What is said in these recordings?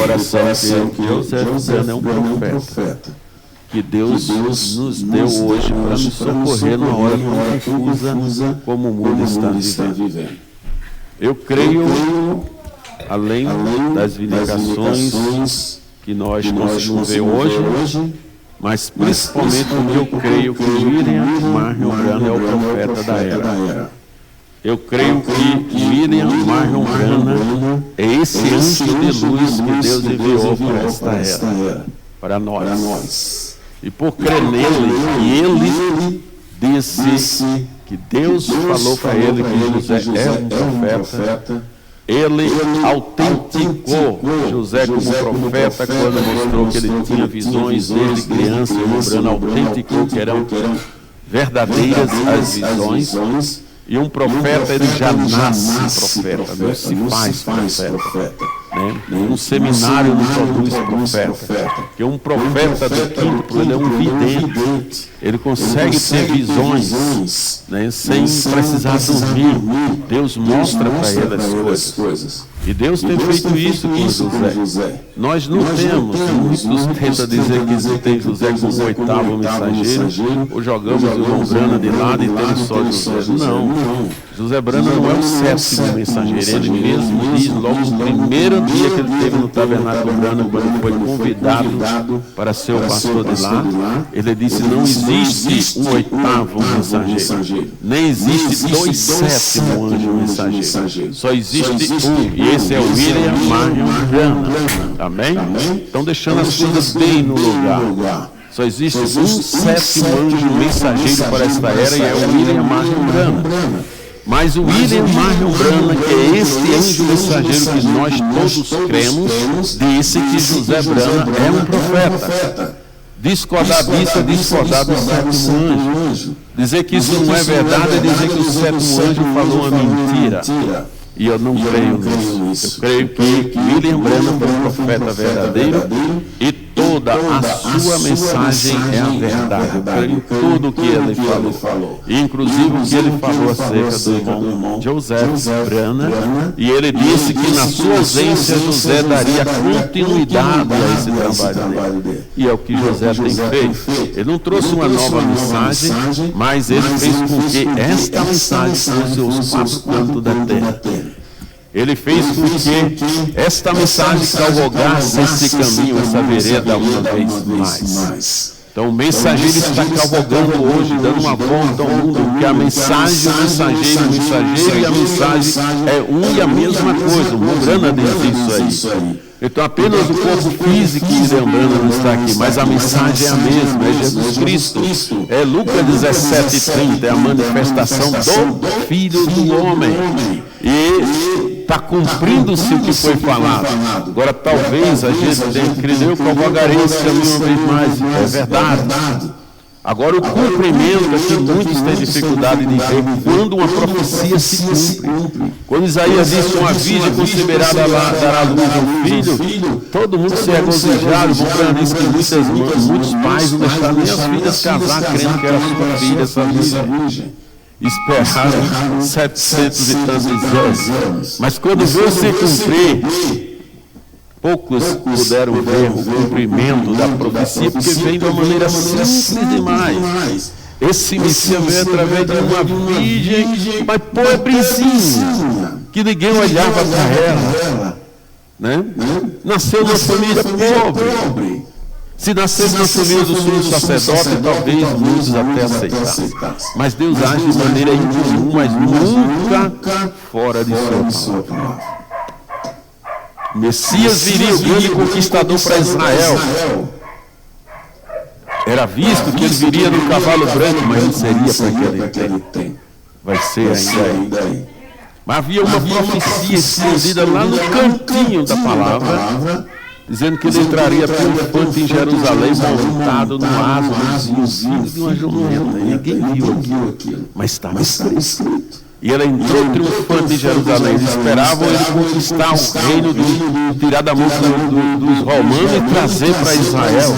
coração que José Brana é um profeta, que Deus nos deu hoje para nos socorrer numa hora tão confusa como o mundo está vivendo. Eu creio, além das vindicações que nós conseguimos ver hoje, mas principalmente porque eu creio que William Marion Branham é o profeta da era. Eu creio que William Marion Branham é esse anjo de luz que Deus enviou para esta era, para nós. E por crer nele, que ele disse que Deus falou para ele que José é um profeta, ele autenticou José como profeta quando mostrou que ele tinha visões desde criança. E Branham autenticou que eram verdadeiras as visões. E um profeta, ele já nasce profeta, não se faz profeta. Um seminário não produz profeta. Porque um profeta do quinto, ele é um vidente. Ele consegue ter visões, sem precisar dormir. Deus mostra para ele as coisas. E Deus tem feito isso com José. Nós não temos. Muitos tentam dizer que tem José como o oitavo mensageiro, ou jogamos o João Brana de lado e temos só José. Não. José Brana não é o sétimo mensageiro. Ele mesmo diz, logo no primeiro dia que ele esteve no Tabernáculo Brana, quando foi convidado para ser o pastor de lá, ele disse: não existe um oitavo mensageiro, nem existe dois sétimos anjos mensageiros, só existe um, e esse é o William Marion Branham. Amém? Estão deixando as coisas bem no lugar. Só existe um sétimo anjo mensageiro para esta era, e é o William Marion Branham. Mas o William Marion Branham, que é este anjo mensageiro que nós todos cremos, disse que José Branham é um profeta. Discordar disso é discordar do sétimo anjo. Dizer que isso não é verdade é dizer que o sétimo anjo falou uma mentira. E eu não creio nisso. Eu creio que William Branham foi um profeta verdadeiro e toda a sua mensagem é a verdade. Eu creio em tudo o que ele falou. Inclusive o que ele falou acerca do irmão José Branham. E ele disse que na sua ausência José daria continuidade a esse trabalho dele. E é o que José tem feito. Ele não trouxe uma nova mensagem, mas ele fez com que esta mensagem fosse os quatro cantos da terra. Ele fez com que esta mensagem cavalgasse esse caminho, essa vereda uma vez mais. Então o mensageiro está cavalgando hoje, dando uma volta ao mundo, porque a mensagem, o mensageiro e a mensagem é um e a mesma coisa. O Branham diz isso aí. Então apenas o corpo físico de William Branham não está aqui, mas a mensagem é a mesma, é Jesus Cristo. É Lucas 17:30, é a manifestação do Filho do Homem. E está cumprindo-se o que foi falado. Agora talvez a gente tenha que crer, eu cavalgarei esse caminho uma vez mais. É verdade. Agora o cumprimento é que muitos têm dificuldade de ver quando uma profecia se cumpre. Quando Isaías disse: uma virgem conceberá dará à luz um filho, todo mundo se regozijaram. O Branham disse que muitos pais não deixaram nem as filhas casar, crendo que era sua filha, essa virgem. Esperaram 700 e tantos anos. Mas quando veio se cumprir, poucos puderam ver o cumprimento da profecia, porque vem de uma maneira simples demais. Esse Messias veio através de uma virgem, mas pobrezinha, que ninguém olhava para ela. Nasceu numa família pobre. Se nascesse na família do sumo sacerdote, talvez muitos até aceitassem. Mas Deus age de maneira incomum, mas nunca fora de sua palavra. Messias viria, o grande conquistador para Israel. Era visto que ele viria no cavalo branco, mas não seria para aquele tempo. Vai ser ainda aí. Mas havia uma profecia escondida lá no cantinho da palavra, dizendo que ele entraria triunfante em Jerusalém, montado no asno, filho de uma jumenta. Ninguém viu aquilo, mas estava escrito. E ele entrou triunfante em Jerusalém. Eles esperavam ele conquistar o reino, tirar da mão dos romanos e trazer para Israel.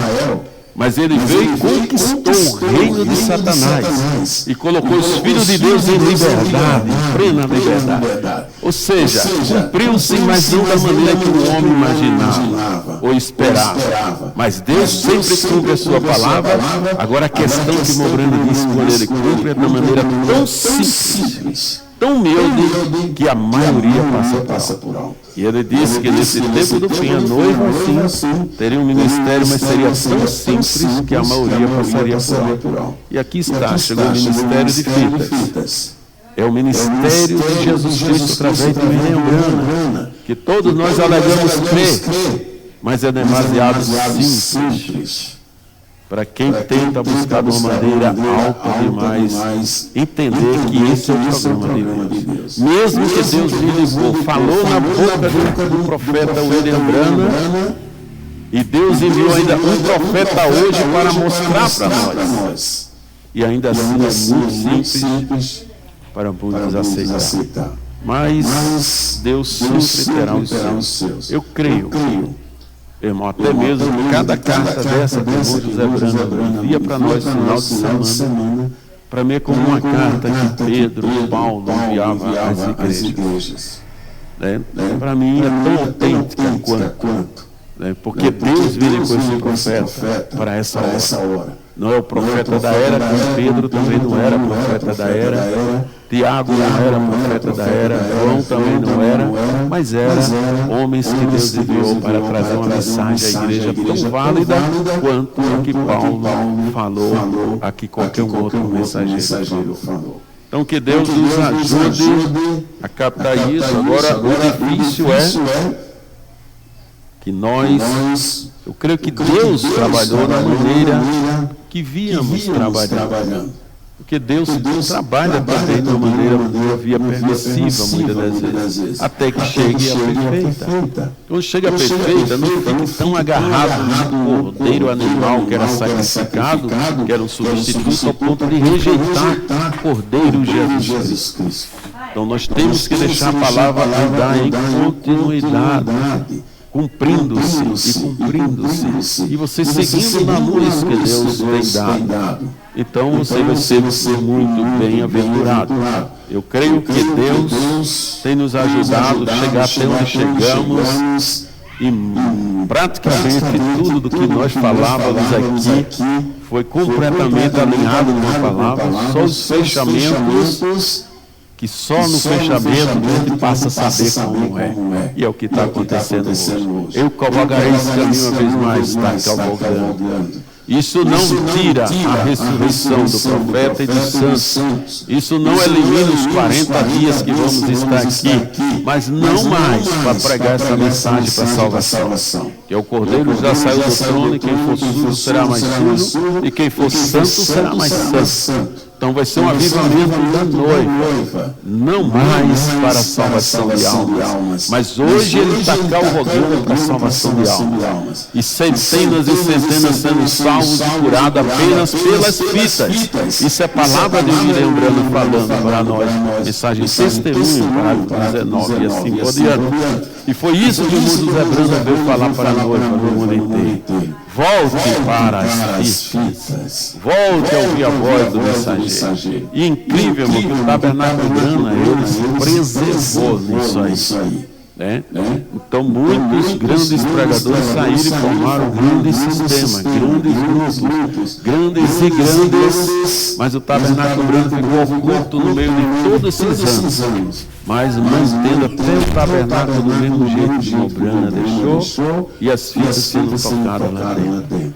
Mas ele veio e conquistou o reino de Satanás e colocou os filhos de Deus em liberdade, em plena liberdade. Ou seja, cumpriu-se, mas não da maneira que o homem imaginava ou esperava. Mas Deus sempre cumpre a sua palavra. Agora a questão que Mobrani disse, quando ele cumpre, é da maneira tão simples, tão humilde, que a maioria passa por alto. E ele disse que nesse tempo do fim, a noiva assim teria um ministério, mas seria tão simples que a maioria passaria por alto. E aqui está, chegou o ministério de fitas. É o ministério de Jesus Cristo através de William Branham, que todos nós alegamos crer, mas é demasiado simples para quem tenta buscar de uma maneira alta demais, entender que esse é o programa de Deus. Mesmo que Deus lhe falou na boca do profeta William Branham, e Deus enviou ainda um profeta hoje para mostrar para nós. E ainda assim é muito simples para muitos aceitar. Mas Deus sempre terá os seus. Eu creio, irmão, até mesmo cada carta dessa que o José Branham envia para nós no final de semana, para mim é como uma carta que Pedro e Paulo enviavam às igrejas. Para mim é tão autêntica quanto. Porque Deus veio com esse profeta para essa hora. Não é o profeta da era, como Pedro também não era profeta da era, Tiago não era profeta da era, João também não era, mas eram homens que Deus enviou para trazer uma mensagem à igreja tão válida quanto a que Paulo falou, a que qualquer outro mensageiro falou. Então que Deus nos ajude a captar isso. Agora o difícil é que eu creio que Deus trabalhou da maneira que víamos trabalhando. Porque Deus trabalha também de uma maneira via permissiva, muitas das vezes, até que chegue a perfeita. Quando chega a perfeita, não fique tão agarrado no cordeiro animal que era sacrificado, que era um substituto, ao ponto de rejeitar o cordeiro Jesus Cristo. Então nós temos que deixar a palavra andar em continuidade, cumprindo-se, e você seguindo na luz que Deus tem dado. Então você vai ser muito bem-aventurado. Eu creio que Deus tem nos ajudado a chegar até onde chegamos, e praticamente tudo do que nós falávamos aqui foi completamente alinhado com a palavra, só os fechamentos, que só no fechamento a gente passa a saber como é. E é o que está acontecendo hoje. Eu cavalgarei esse caminho uma vez mais, está cavalgando. Isso não tira a ressurreição do profeta e dos santos. Isso não elimina os 40 dias que vamos estar aqui, mas não mais para pregar essa mensagem para a salvação. Que o Cordeiro já saiu do trono, e quem for sujo será mais sujo, e quem for santo será mais santo. Então vai ser um avivamento da noiva, não mais para a salvação de almas, mas hoje ele está cavalgando para a salvação de almas. E centenas e centenas sendo salvos e curados apenas pelas fitas. Isso é a palavra de William Branham falando para nós. Mensagem testemunho, parágrafo 19 e assim por diante. E foi isso que o José Branham veio falar para a noiva no mundo inteiro. Volte para as fitas. Volte a ouvir a voz do mensageiro. E incrível, que o tabernáculo Branham, ele se preservou nisso aí. Então muitos grandes pregadores saíram e formaram um grande sistema, grandes grupos, grandes, mas o tabernáculo Branham ficou oculto no meio de todos esses anos, mas mantendo até o tabernáculo do mesmo jeito que o Branham deixou, e as fitas sendo tocadas lá dentro.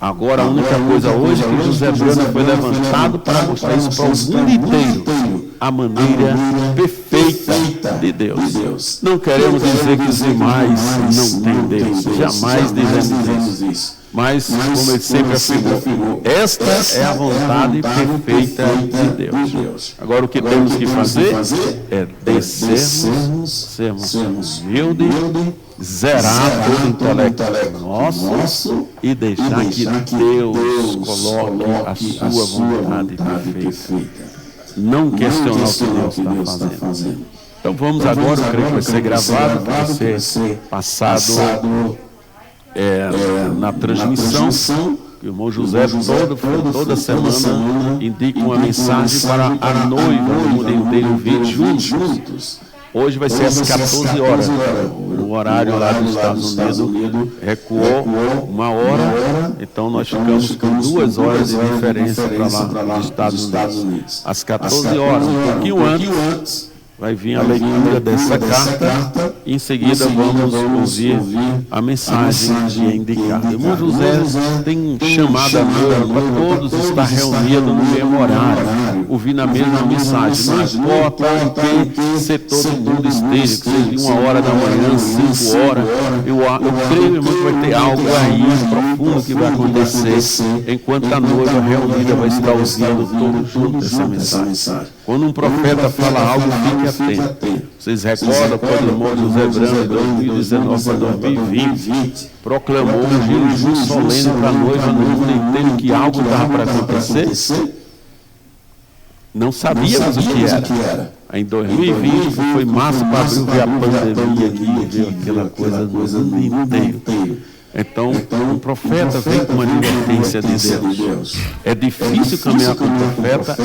Agora a única coisa hoje é que José Branham foi levantado para mostrar isso para o mundo inteiro, a maneira perfeita de Deus. Não queremos dizer que os demais não têm Deus, jamais dizemos isso. Mas, como ele sempre afirmou, esta é a vontade perfeita de Deus. Agora o que temos que fazer é descermos, sermos humildes, zerar todo o intelecto nosso e deixar que Deus coloque a sua vontade perfeita. Não questionar o que Deus está fazendo. Então vamos agora, eu creio que vai ser gravado, vai ser passado na transmissão. O irmão José toda semana indica uma mensagem para a noiva do mundo inteiro vir juntos. Hoje vai ser às 14 horas. O horário lá dos Estados Unidos recuou 1 hora, então nós ficamos com 2 horas de diferença para lá dos Estados Unidos. Às 14 horas, um pouquinho antes, vai vir a leitura dessa carta e em seguida vamos ouvir a mensagem que é indicada. O irmão José tem chamado a noiva para todos estar reunidos no mesmo horário, ouvindo a mesma mensagem. Não importa em que setor do mundo esteja, que seja 1 hora da manhã, 5 horas. Eu creio, irmão, que vai ter algo aí profundo que vai acontecer enquanto a noiva reunida vai estar ouvindo todos juntos essa mensagem. Quando um profeta fala algo, fique atento. Vocês recordam quando o irmão José Brano, em 2019 para 2020, proclamou um jejum solene para a noiva no mundo inteiro que algo estava para acontecer? Não sabíamos o que era. Em 2020 foi massa para abrir ver a pandemia aqui e ver aquela coisa no mundo inteiro. Então, um profeta vem com uma advertência de Deus. É difícil caminhar com o profeta?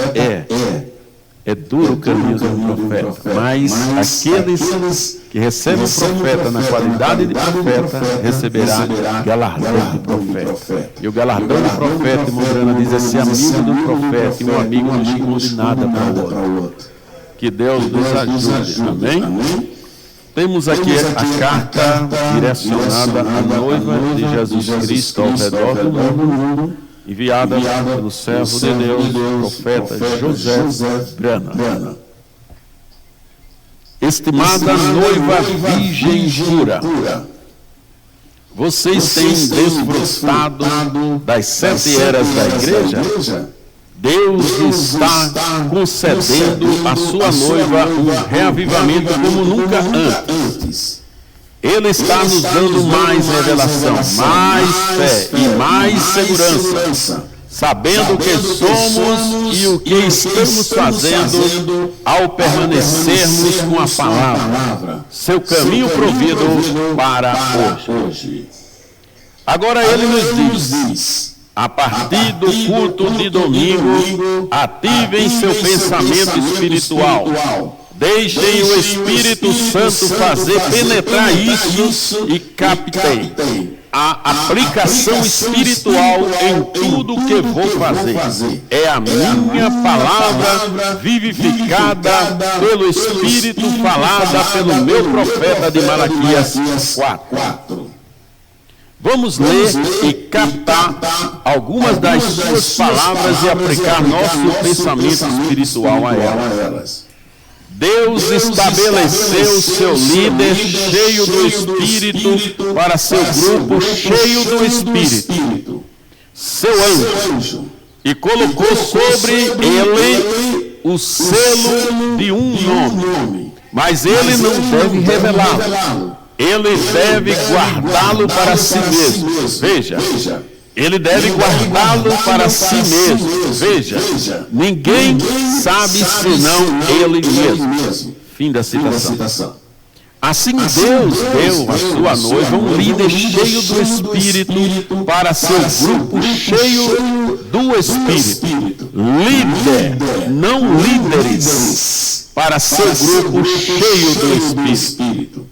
É duro o caminho do profeta, mas aqueles que recebem o profeta na qualidade de profeta receberá galardão de profeta. E o galardão do profeta, irmão Brana, diz é ser amigo do profeta, e um amigo não esconde nada para o outro. Que Deus nos ajude. Amém? Temos aqui a carta direcionada à noiva de Jesus Cristo ao redor do mundo, enviada pelo servo de Deus, profeta José Brana. Estimada noiva virgem pura, vocês têm desfrutado das 7 eras da igreja? Deus está concedendo à sua noiva um reavivamento como nunca antes. Ele está nos dando mais revelação, mais fé e mais segurança, sabendo o que somos e o que estamos fazendo ao permanecermos com a palavra, seu caminho provido para hoje. Agora ele nos diz, a partir do culto de domingo, ativem seu pensamento espiritual. Deixem o Espírito Santo fazer penetrar isso e captem a aplicação espiritual em tudo o que vou fazer. É a minha palavra vivificada pelo Espírito, falada pelo meu profeta de Malaquias 4. Vamos ler e captar algumas das suas palavras e aplicar nosso pensamento espiritual a elas. Deus estabeleceu seu líder cheio do Espírito para seu grupo cheio do Espírito, seu anjo, e colocou sobre ele o selo de um nome, mas ele não deve revelá-lo. Ele deve guardá-lo para si mesmo. Veja, ele deve guardá-lo para si mesmo. Veja, ninguém sabe senão ele mesmo. Fim da citação. Assim Deus deu à sua noiva um líder cheio do Espírito para seu grupo cheio do Espírito. Líder, não líderes, para seu grupo cheio do Espírito.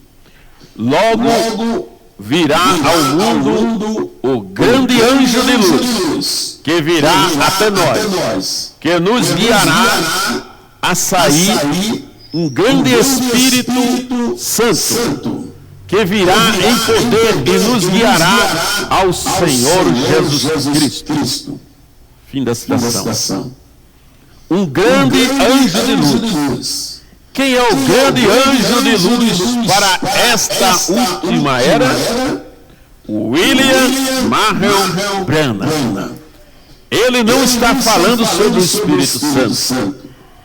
Logo virá ao mundo o grande anjo de luz, que virá até nós, que nos guiará a sair um grande Espírito Santo, que virá em poder e nos guiará ao Senhor Jesus Cristo. Fim da citação. Um grande anjo de luz. Quem é o grande anjo de luz para esta última era? William Marion Branham. Ele não está falando sobre o Espírito Santo.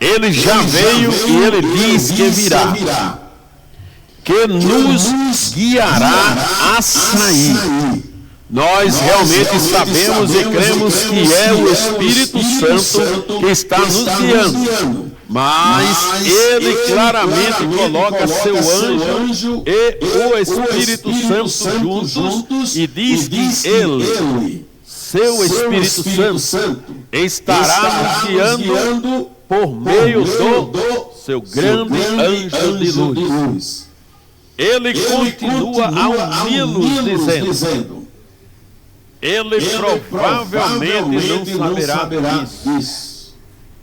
Ele já veio e ele diz que virá, que nos guiará a sair. Nós realmente sabemos e cremos que é o Espírito Santo que está nos guiando. Mas ele claramente coloca seu anjo e o Espírito Santo juntos e diz que ele seu Espírito Santo estará nos guiando por meio do seu grande anjo de luz. Ele continua a uni-los dizendo, ele provavelmente não saberá disso.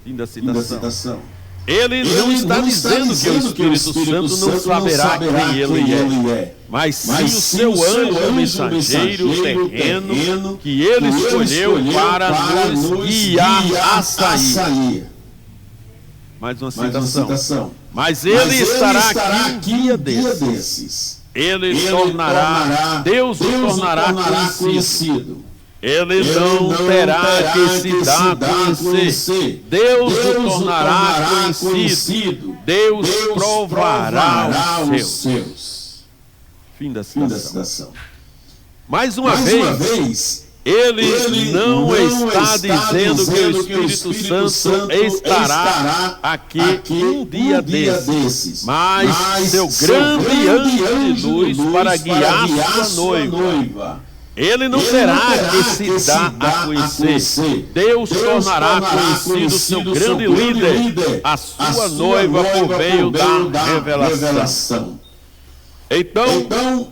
Fim da citação. Ele não está dizendo que o Espírito Santo não saberá quem ele é, mas sim o seu anjo mensageiro terreno que ele escolheu para nos guiar a sair. Mais uma citação. Mas ele estará aqui um dia desses. Ele tornará, Deus o tornará conhecido. Ele não terá que se dar a conhecer. Deus o tornará conhecido. Deus provará os seus. Fim da citação. Mais uma vez, ele não está dizendo que o Espírito Santo estará aqui um dia desses, mas seu grande anjo de luz para guiar sua noiva. Ele não terá que se dar a conhecer. Deus tornará conhecido seu grande líder, a sua noiva, por meio da revelação. Então,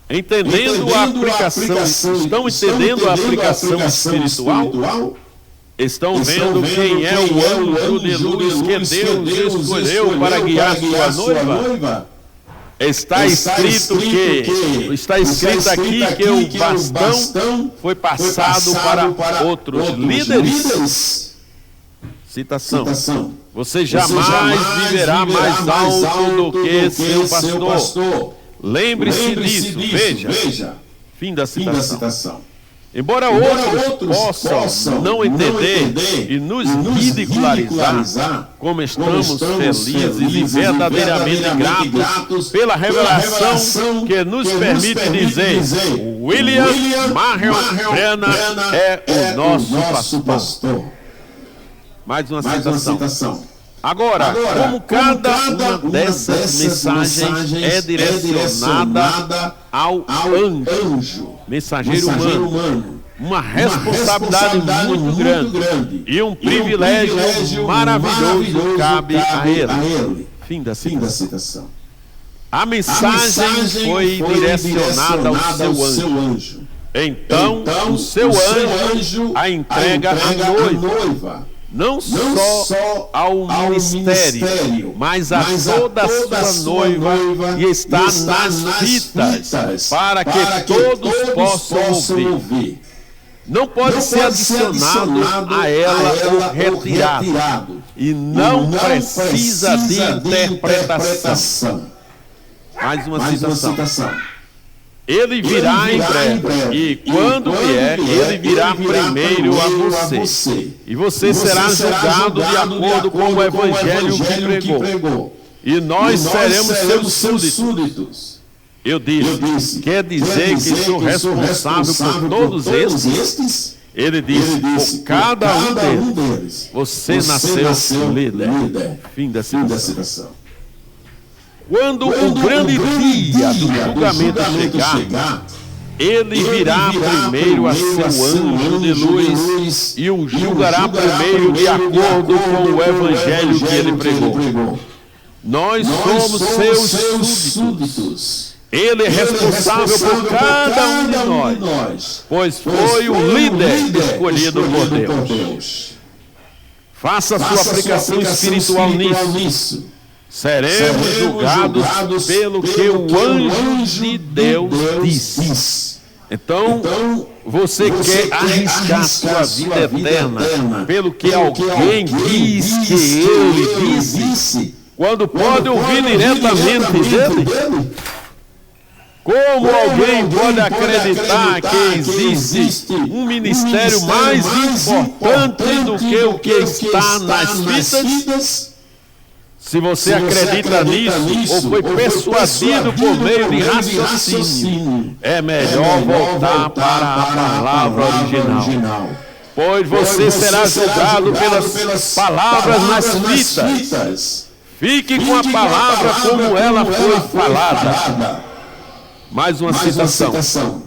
entendendo a aplicação, estão entendendo a aplicação espiritual? Estão vendo quem é o anjo de luz que Deus escolheu para guiar sua noiva? Está escrito aqui que o bastão foi passado para outros líderes. Citação. Você jamais viverá mais alto do que seu pastor. Lembre-se disso. Veja. Fim da citação. Embora outros possam não entender e nos ridicularizar, como estamos felizes e verdadeiramente gratos pela revelação que nos permite dizer: William Marion Branham é o nosso pastor. Mais uma citação. Agora, como cada uma dessas mensagens é direcionada ao anjo, mensageiro humano, uma responsabilidade muito grande e um privilégio maravilhoso cabe a ele. Fim da citação. A mensagem foi direcionada ao seu anjo. Então, o seu anjo a entrega à noiva. Não só ao ministério, mas a toda a sua noiva, e está nas fitas, para que todos possam ouvir. Não pode ser adicionado a ela ou retirado, e não precisa de interpretação. Mais uma citação. Ele virá em breve, e quando vier, ele virá primeiro a você. E você será julgado de acordo com o evangelho que pregou. E nós seremos seus súditos. Eu disse, quer dizer que sou responsável por todos estes? Ele disse, por cada um deles, você nasceu líder. Fim da citação. Quando o grande dia do julgamento chegar, ele virá primeiro a seu anjo de luz e o julgará primeiro de acordo com o evangelho que ele pregou. Nós somos seus súditos. Ele é responsável por cada um de nós, pois foi o líder escolhido por Deus. Faça sua aplicação espiritual nisso. Seremos julgados pelo que o anjo de Deus disse. Então, você quer arriscar sua vida eterna pelo que alguém diz que ele disse, quando pode ouvir diretamente dele? Como alguém pode acreditar que existe um ministério mais importante do que o que está nas fitas? Se você acredita nisso ou foi persuadido por meio de raciocínio, é melhor voltar para a palavra original. Pois você será julgado pelas palavras nas fitas. Fique com a palavra como ela foi falada. Mais uma citação.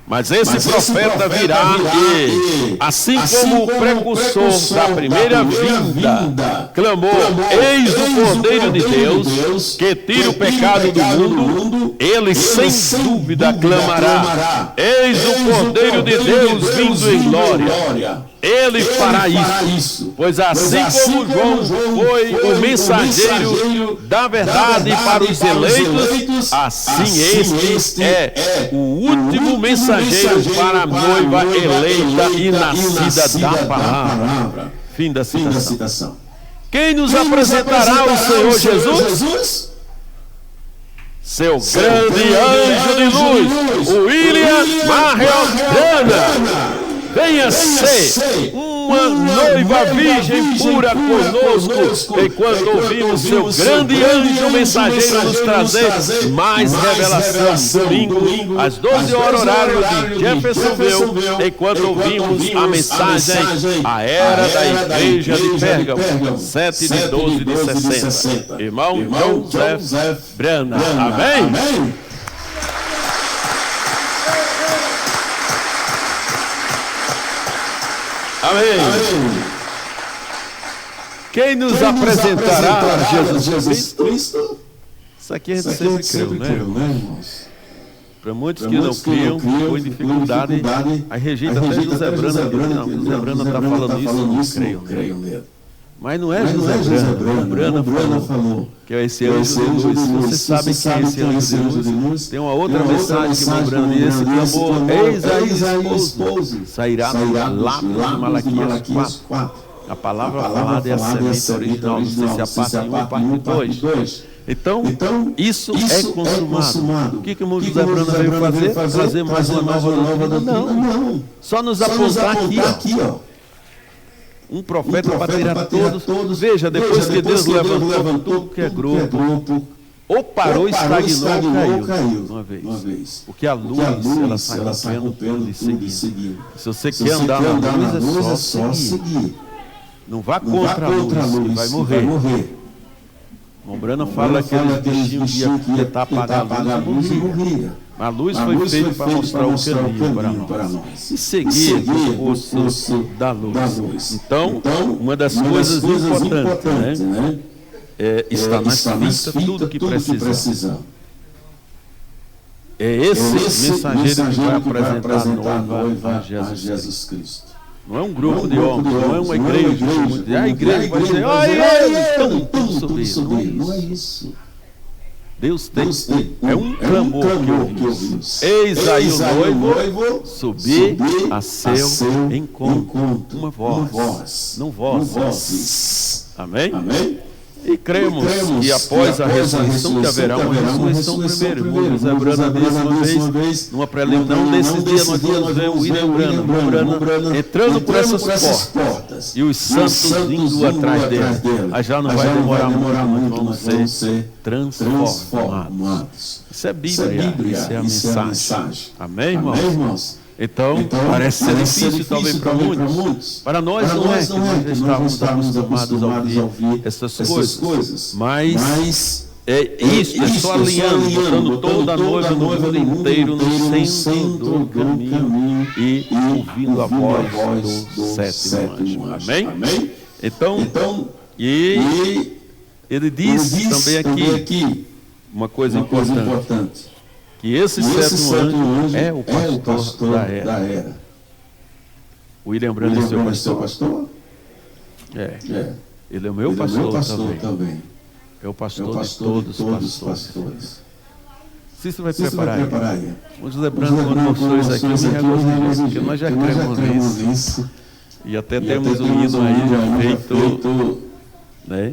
Mas esse profeta virá e, assim como o precursor da primeira vinda clamou: eis o Cordeiro de Deus que tira o pecado do mundo, ele sem dúvida clamará: eis o Cordeiro de Deus vindo em glória. Ele fará isso, pois assim como João foi o mensageiro da verdade para os eleitos, assim este é o último mensageiro para a noiva eleita e nascida da palavra. Fim da citação. Quem nos apresentará o Senhor Jesus? Seu grande anjo de luz, o William Mariotana. Venha ser uma noiva virgem pura conosco, enquanto ouvimos seu grande anjo mensageiro nos trazer mais revelação. Domingo, às 12 horas, horário de Jeffersonville, enquanto ouvimos a mensagem A Era da Igreja de Pérgamo, 7/12/60. Irmão Joseph Branham. Amém? Amém. Quem nos apresentará Jesus Cristo? Isso aqui a gente sempre creu, né, irmãos? Para muitos que não criam, foi dificuldade, aí rejeita até José Branham. Não, José Branham está falando isso, não creio nele. Mas não é José Branham falou que é esse anjo de luz. Você sabe que é esse anjo de luz? Tem uma outra mensagem que o Branham disse: clamou: eis aí esposo, sairá no lápis de Malaquias 4. A palavra falada é a semente original, não sei se a parte 1 e parte 2. Então, isso é consumado. O que o José Branham veio fazer? Trazer mais uma nova doutrina? Não. Só nos apontar aqui, ó. Um profeta para tirar todos. Veja, depois que Deus levantou tudo que é grupo, ou parou, estagnou, ou caiu uma vez. Porque a luz, ela sai rompendo e seguindo. Se você quer andar na luz, é só seguir. Não vá contra a luz, e vai morrer. O Branham fala que aqueles bichinhos que iam tentar apagar a luz e morria. A luz foi feita para mostrar o caminho para nós. E seguir o curso da luz. Então, uma das coisas importantes, né, está nas fitas tudo que precisamos. É esse mensageiro que vai apresentar a noiva a Jesus Cristo. Não é um grupo de homens, não é uma igreja. A igreja vai dizer: estão subindo. Não é isso. Deus tem, é um clamor que ouvimos. Eis aí o noivo subir a seu encontro. Uma voz, não vozes. Amém? E cremos que após a ressurreição que haverá uma ressurreição primeiro. O José Branham disse uma vez, numa preliminar desse dia, nós vamos ver o William Branham entrando por essas portas e os santos vindo atrás dele. Aí já não vai demorar muito, nós vamos ser transformados. Isso é Bíblia, isso é a mensagem. Amém, irmãos? Então, parece ser difícil talvez para muitos. Para nós não é, que nós já estávamos acostumados a ouvir essas coisas. Mas é só alinhando, botando toda a noiva no inteiro no centro do caminho e ouvindo a voz do sétimo anjo. Amém? Então, e ele disse também aqui uma coisa importante. Que esse sétimo anjo é o pastor da era. William Branham é seu pastor? Ele é o meu pastor também. É o pastor de todos os pastores. Cícero vai preparar aí. O José Branham, quando mostrou isso aqui, eu me regozijei, porque nós já cremos nisso. E até temos um hino aí já feito, né?